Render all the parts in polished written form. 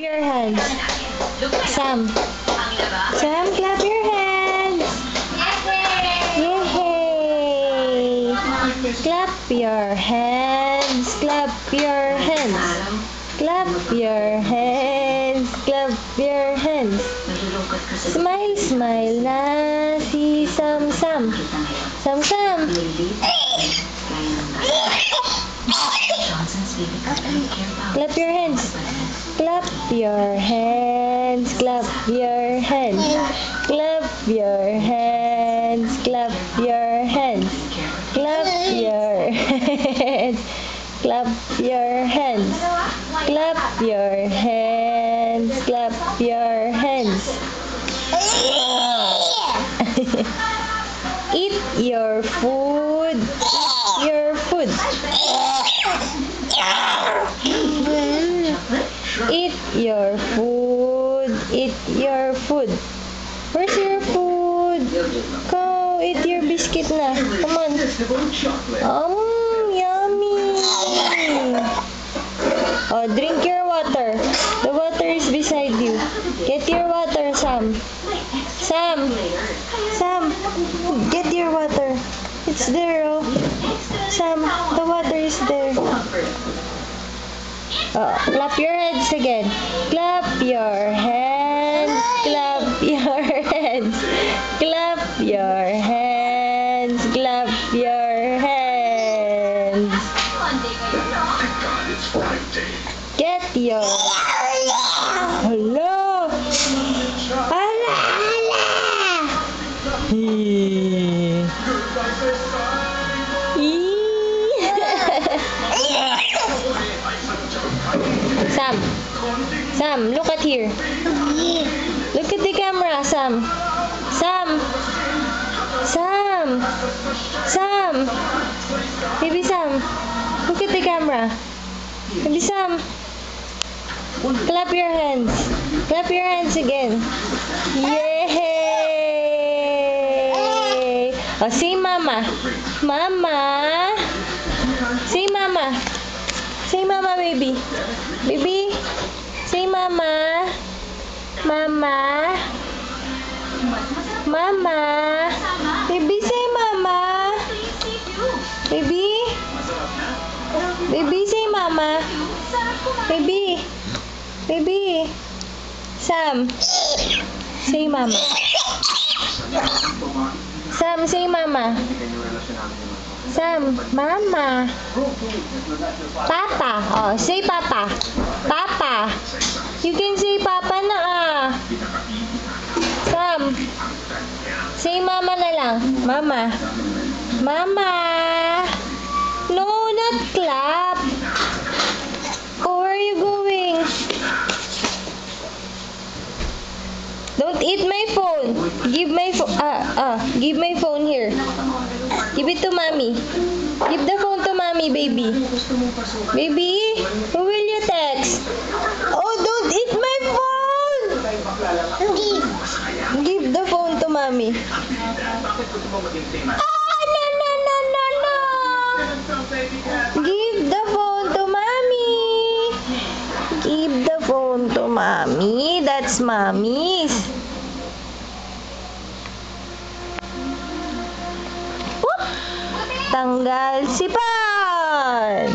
Your hands. Sam. Sam, clap your hands. Yay! Clap your hands. Clap your hands. Clap your hands. Clap your hands. Smile, smile na si Sam Sam. Sam Sam. Clap your hands. Clap your hands. Clap your hands. Clap your hands. Clap your hands. Clap your hands. Clap your hands. Clap your hands. Clap your hands. Eat your food. Eat your food. Eat your food. Eat your food. Where's your food? Go eat your biscuit na. Come on. Yummy. Oh, drink your water. The water is beside you. Get your water, Sam. Sam. Sam. Get your water. It's there, oh. Sam, the water is there. Oh, clap your hands again. Clap your hands. Clap your hands. Clap your hands. Clap your hands. Get your... Hello. Hala, hala. Sam. Sam, look at here. Look at the camera, Sam. Sam. Sam. Sam. Baby Sam. Look at the camera. Baby Sam. Clap your hands. Clap your hands again. Yay! Oh, say mama. Mama. Say mama. Say mama, baby. Baby. Say mama. Mama. Mama. Baby, say mama. Baby. Baby, say mama. Baby. Baby. Sam. Say mama. Sam, say mama. Sam, mama. Papa. Oh, say papa. Papa. You can say papa na ah. Sam. Say mama na lang. Mama. Mama. No, not clap. Oh, where are you going? Don't eat my phone. Give my phone. Give my phone here. Give it to mommy. Give the phone to mommy, baby. Baby, who will you text? Oh, don't eat my phone. Give the phone to mommy. No, no, no, no, no. Give the phone to mommy. Give the phone to mommy. That's mommy's. Whoop! Tanggal sipan.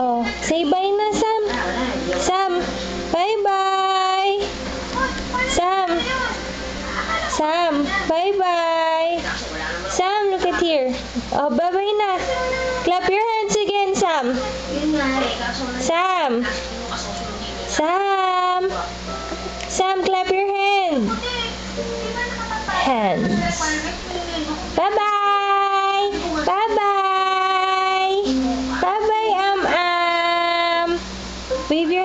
Oh, say bye na, Sam. Sam, bye-bye. Sam. Sam, bye-bye. Sam, look at here. Oh, bye-bye na. Clap your hands again, Sam. Sam. Sam. Sam, clap your hands. Bye-bye. Bye-bye. Bye-bye, Wave your